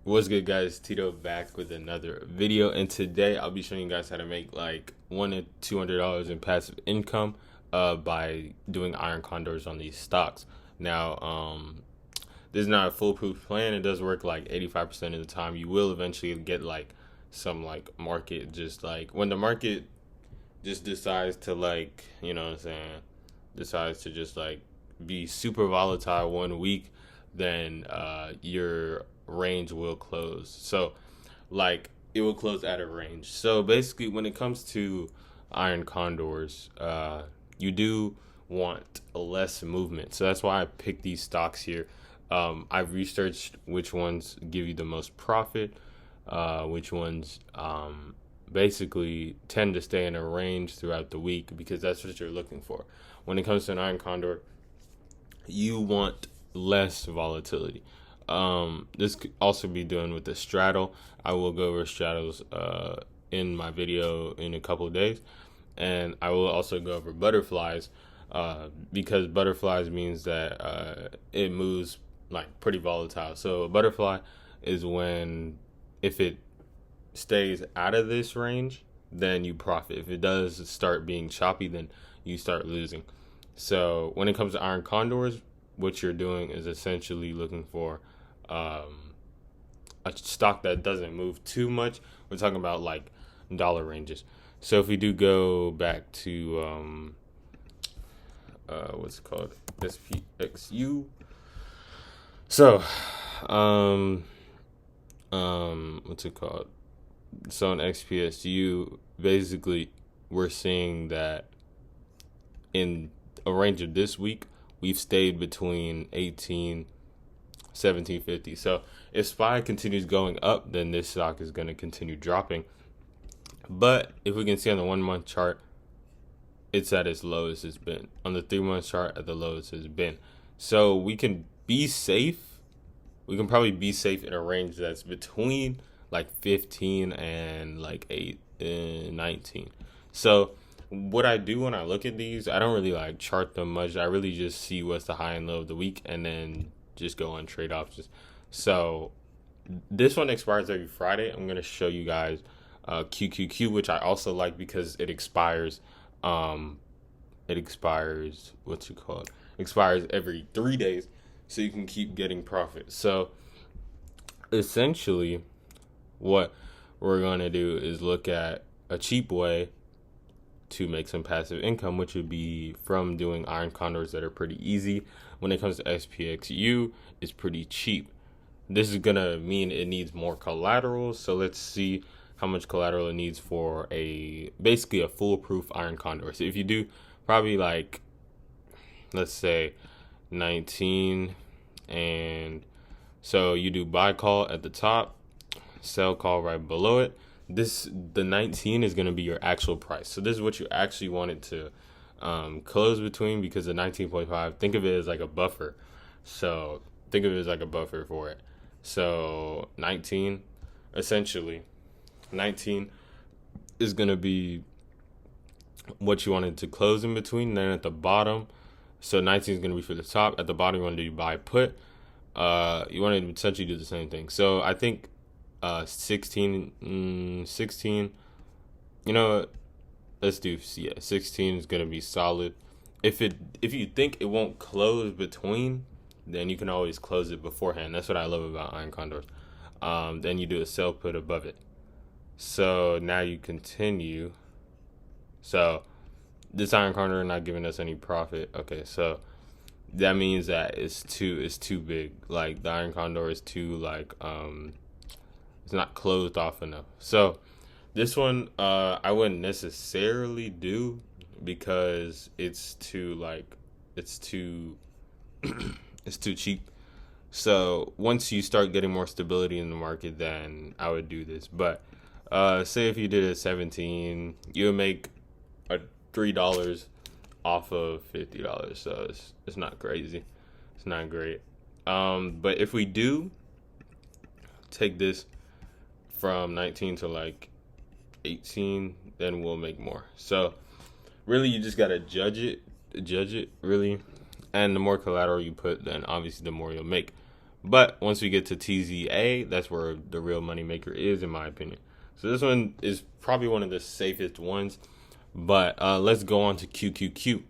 What's good, guys? Tito back with another video, and today I'll be showing you guys how to make like $100 to $200 in passive income by doing iron condors on these stocks. Now, this is not a foolproof plan. It does work like 85% of the time. You will eventually get like some like market, just like when the market just decides to like, you know what I'm saying, decides to just like be super volatile one week, then your range will close. So like it will close at a range. So basically when it comes to iron condors, you do want less movement. So that's why I picked these stocks here. I've researched which ones give you the most profit, which ones basically tend to stay in a range throughout the week, because that's what you're looking for. When it comes to an iron condor, you want less volatility. This could also be done with the straddle. I will go over straddles in my video in a couple of days, and I will also go over butterflies, because butterflies means that it moves like pretty volatile. So a butterfly is when, if it stays out of this range, then you profit. If it does start being choppy, then you start losing. So when it comes to iron condors, what you're doing is essentially looking for a stock that doesn't move too much. We're talking about like dollar ranges. So if we do go back to what's it called, SPXU. So what's it called? So in XPSU, basically we're seeing that in a range of this week, we've stayed between 1750. So if SPY continues going up, then this stock is going to continue dropping. But if we can see on the 1 month chart, it's at its lowest it's been. On the 3 month chart, at the lowest it's been. So we can be safe. We can probably be safe in a range that's between like 15 and like 19. So what I do when I look at these, I don't really like chart them much. I really just see what's the high and low of the week, and then just go on trade options. So this one expires every Friday. I'm gonna show you guys QQQ, which I also like because it expires. It expires. What's it called? Expires every 3 days, so you can keep getting profit. So essentially, what we're gonna do is look at a cheap way to make some passive income, which would be from doing iron condors that are pretty easy. When it comes to SPXU, it's pretty cheap. This is gonna mean it needs more collateral. So let's see how much collateral it needs for basically a foolproof iron condor. So if you do probably like, let's say 19, and so you do buy call at the top, sell call right below it. The 19 is going to be your actual price. So this is what you actually wanted to close between, because the 19.5, think of it as like a buffer. So think of it as like a buffer for it. So 19, essentially 19 is going to be what you wanted to close in between. Then at the bottom, so 19 is going to be for the top. At the bottom, you want to do buy put. You want to essentially do the same thing. So I think 16, you know what? Let's do, yeah, 16 is gonna be solid. If you think it won't close between, then you can always close it beforehand. That's what I love about iron condors. Then you do a sell put above it. So now you continue. So this iron condor not giving us any profit. Okay, so that means that it's too big. Like the iron condor is too like it's not closed off enough. So this one I wouldn't necessarily do, because it's too it's too cheap. So once you start getting more stability in the market, then I would do this. But say if you did a 17, you would make a $3 off of $50. So it's not crazy. It's not great. But if we do take this from 19 to like 18, then we'll make more. So really you just gotta judge it really, and the more collateral you put, then obviously the more you'll make. But once we get to TZA, that's where the real moneymaker is, in my opinion. So this one is probably one of the safest ones. But let's go on to QQQ.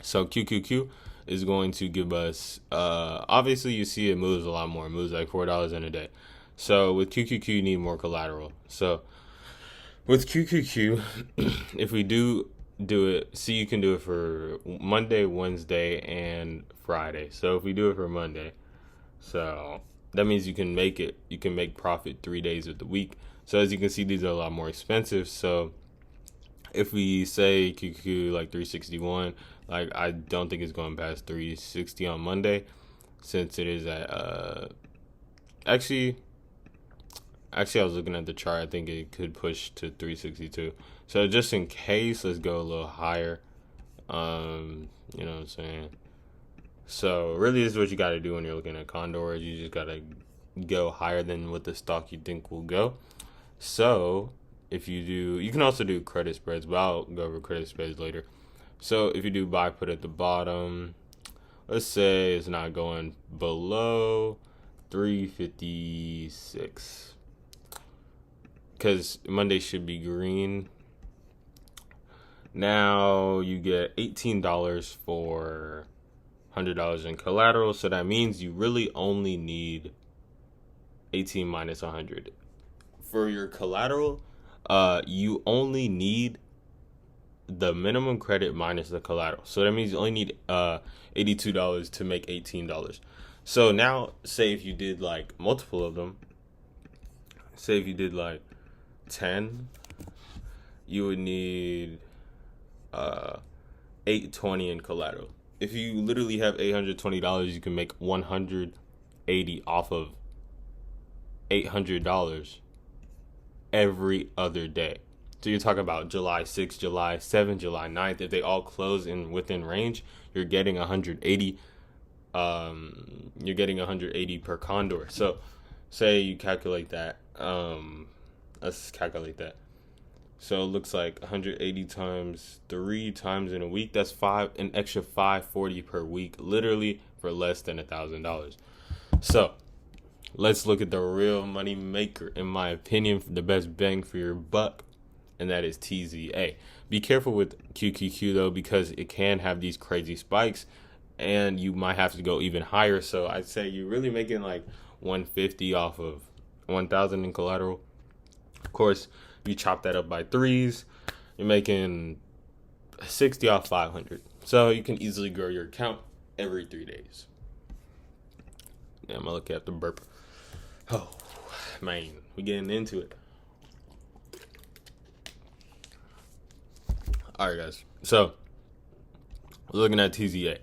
So QQQ is going to give us, obviously you see it moves a lot more. It moves like $4 in a day. So with QQQ, you need more collateral. So with QQQ, if we do it, see, you can do it for Monday, Wednesday, and Friday. So if we do it for Monday, so that means you can make profit 3 days of the week. So as you can see, these are a lot more expensive. So if we say QQQ like 361, like I don't think it's going past 360 on Monday, since it is at actually I was looking at the chart. I think it could push to 362. So just in case, let's go a little higher. You know what I'm saying? So really, this is what you got to do when you're looking at Condors. You just got to go higher than what the stock you think will go. So if you do, you can also do credit spreads, but I'll go over credit spreads later. So if you do buy put at the bottom, let's say it's not going below 356, because Monday should be green. Now you get $18 for $100 in collateral, so that means you really only need 18 minus 100 for your collateral. You only need the minimum credit minus the collateral, so that means you only need $82 to make $18. So now, say if you did like multiple of them, say if you did like 10, you would need $820 in collateral. If you literally have $820, you can make $180 off of $800 every other day. So you're talking about July 6th, July 7th, July 9th. If they all close within range, you're getting 180. You're getting 180 per Condor. So say you calculate that. Let's calculate that. So it looks like 180 times 3 times in a week. That's an extra $540 per week, literally for less than $1,000. So let's look at the real money maker, in my opinion, the best bang for your buck, and that is TZA. Be careful with QQQ though, because it can have these crazy spikes, and you might have to go even higher. So I'd say you're really making like 150 off of 1,000 in collateral. Of course, you chop that up by threes, you're making 60 off 500. So you can easily grow your account every 3 days. Yeah, I'm gonna look at the burp. Oh man, we getting into it. All right, guys. So looking at TZA.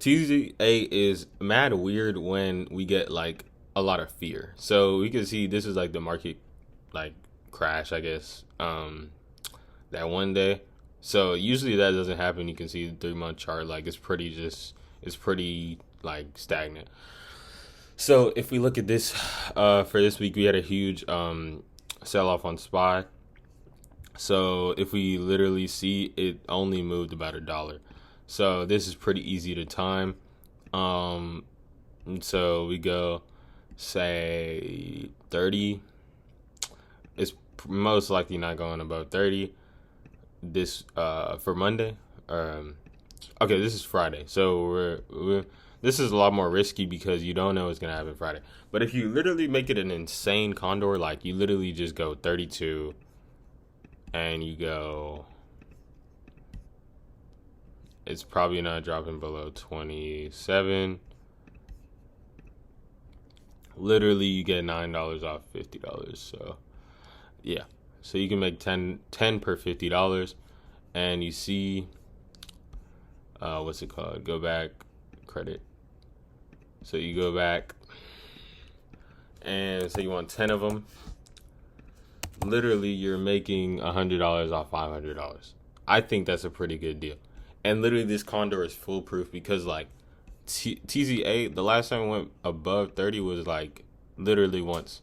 TZA is mad weird when we get like a lot of fear. So we can see this is like the market like crash, I guess, that one day. So usually that doesn't happen. You can see the 3-month chart, like it's pretty like stagnant. So if we look at this for this week, we had a huge sell off on SPY. So if we literally see, it only moved about $1. So this is pretty easy to time. And so we go, say 30. It's most likely not going above 30 this for Monday. Okay, this is Friday. So this is a lot more risky because you don't know what's gonna happen Friday. But if you literally make it an insane Condor, like you literally just go 32 and you go, it's probably not dropping below 27. Literally, you get $9 off $50. So yeah, so you can make 10 per $50, and you see what's it called? Go back, credit. So you go back and say you want 10 of them. Literally, you're making $100 off $500. I think that's a pretty good deal. And literally, this Condor is foolproof because like TZA, the last time it went above 30 was like literally once.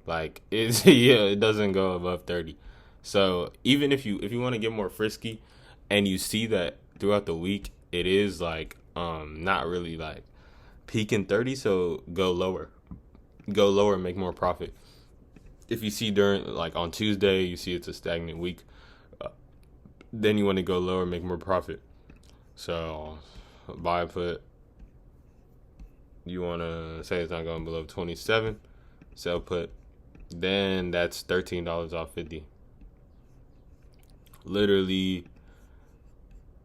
Like it's it doesn't go above 30. So even if you want to get more frisky, and you see that throughout the week, it is like not really like peak in 30, so go lower. Go lower and make more profit. If you see during, like on Tuesday, you see it's a stagnant week, then you want to go lower and make more profit. So buy put, you want to say it's not going below 27, sell put, then that's $13 off 50. Literally,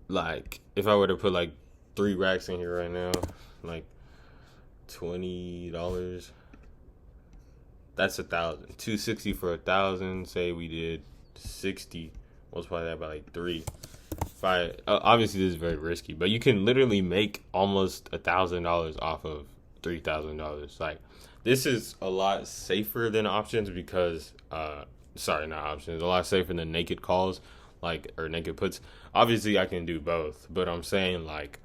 like if I were to put like 3 racks in here right now, like $20, that's 1,000. 260 for 1,000. Say we did 60, multiply that by like 3. If obviously this is very risky, but you can literally make almost $1,000 off of $3,000. Like, this is a lot safer than options because sorry, not options, a lot safer than naked calls, like, or naked puts. Obviously I can do both, but I'm saying, like,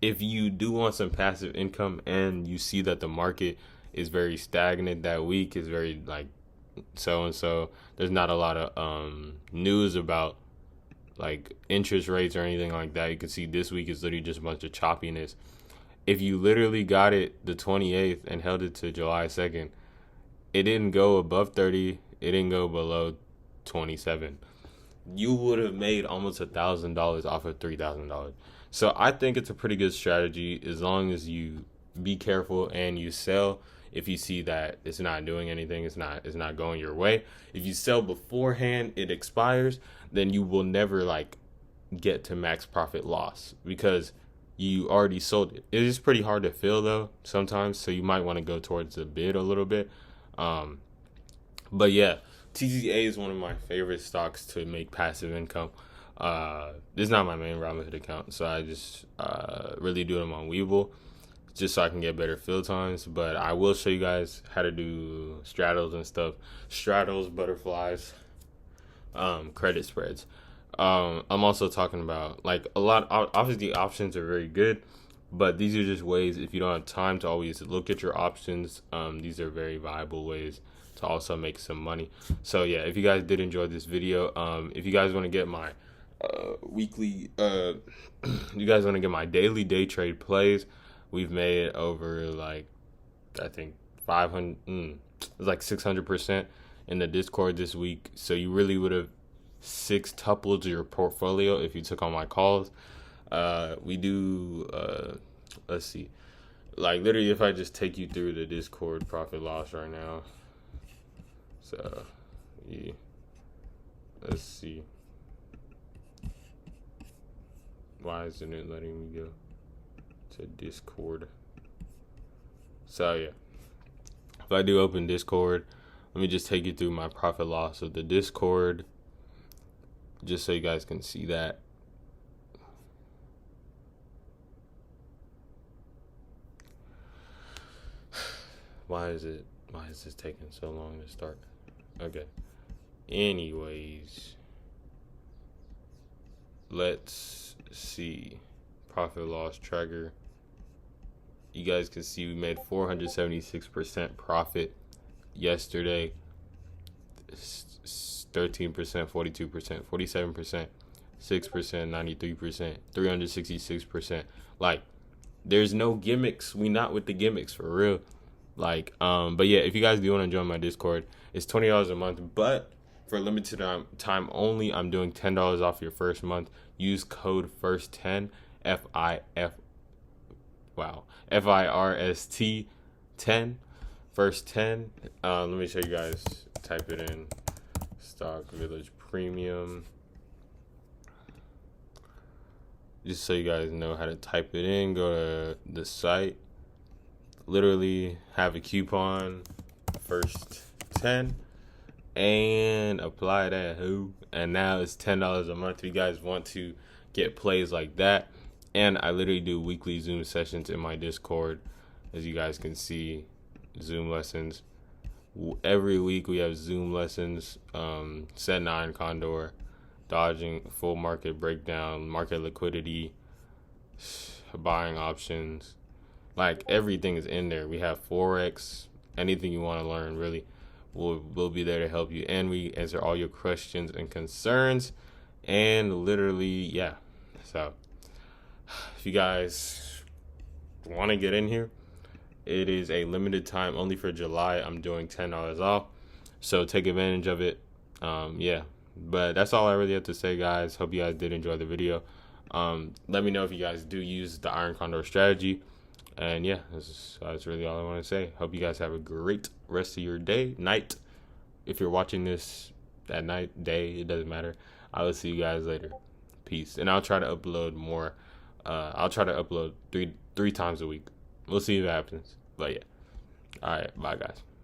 if you do want some passive income and you see that the market is very stagnant that week, is very like so and so, there's not a lot of news about like interest rates or anything like that. You can see this week is literally just a bunch of choppiness. If you literally got it the 28th and held it to July 2nd, it didn't go above 30, it didn't go below 27. You would have made almost $1,000 off of $3,000. So I think it's a pretty good strategy as long as you be careful and you sell if you see that it's not doing anything, it's not going your way. If you sell beforehand, it expires, then you will never like get to max profit loss because you already sold it. It is pretty hard to fill though sometimes, so you might want to go towards the bid a little bit. But yeah, TGA is one of my favorite stocks to make passive income. This is not my main Robinhood account, so I just really do them on Webull just so I can get better fill times. But I will show you guys how to do straddles and stuff. Straddles, butterflies, credit spreads. I'm also talking about like a lot. Obviously, options are very good, but these are just ways if you don't have time to always look at your options. These are very viable ways to also make some money. So yeah, if you guys did enjoy this video, if you guys want to get my weekly, you guys want to get my daily day trade plays, we've made over like I think 500, it's like 600% in the Discord this week. So you really would have 6 tuples of your portfolio if you took on my calls. We do let's see, like literally if I just take you through the Discord profit loss right now. So yeah, let's see, why isn't it letting me go to Discord? So yeah, if I do open Discord, let me just take you through my profit loss of the Discord just so you guys can see that. Why is this taking so long to start? Okay. Anyways, let's see. Profit loss tracker. You guys can see we made 476% profit yesterday. 13%, 42%, 47%, 6%, 93%, 366%. Like, there's no gimmicks. We not with the gimmicks for real. Like, but yeah, if you guys do want to join my Discord, it's $20 a month, but for limited time only, I'm doing $10 off your first month. Use code FIRST10, FIRST 10, first 10. Let me show you guys. Type it in, Stock Village Premium, just so you guys know how to type it in. Go to the site, literally have a coupon, first 10, and apply that and now it's $10 a month if you guys want to get plays like that. And I literally do weekly Zoom sessions in my Discord, as you guys can see. Zoom lessons every week. We have Zoom lessons, set 9 Condor, dodging, full market breakdown, market liquidity, buying options, like everything is in there. We have Forex, anything you want to learn really, we'll be there to help you, and we answer all your questions and concerns. And literally, yeah, so if you guys want to get in here, It is a limited time only for July. I'm doing $10 off, so take advantage of it. Yeah, but that's all I really have to say, guys. Hope you guys did enjoy the video. Let me know if you guys do use the Iron Condor strategy. And yeah, that's really all I want to say. Hope you guys have a great rest of your day, night. If you're watching this at night, day, it doesn't matter. I will see you guys later. Peace. And I'll try to upload more. I'll try to upload three times a week. We'll see if it happens. But yeah. All right. Bye, guys.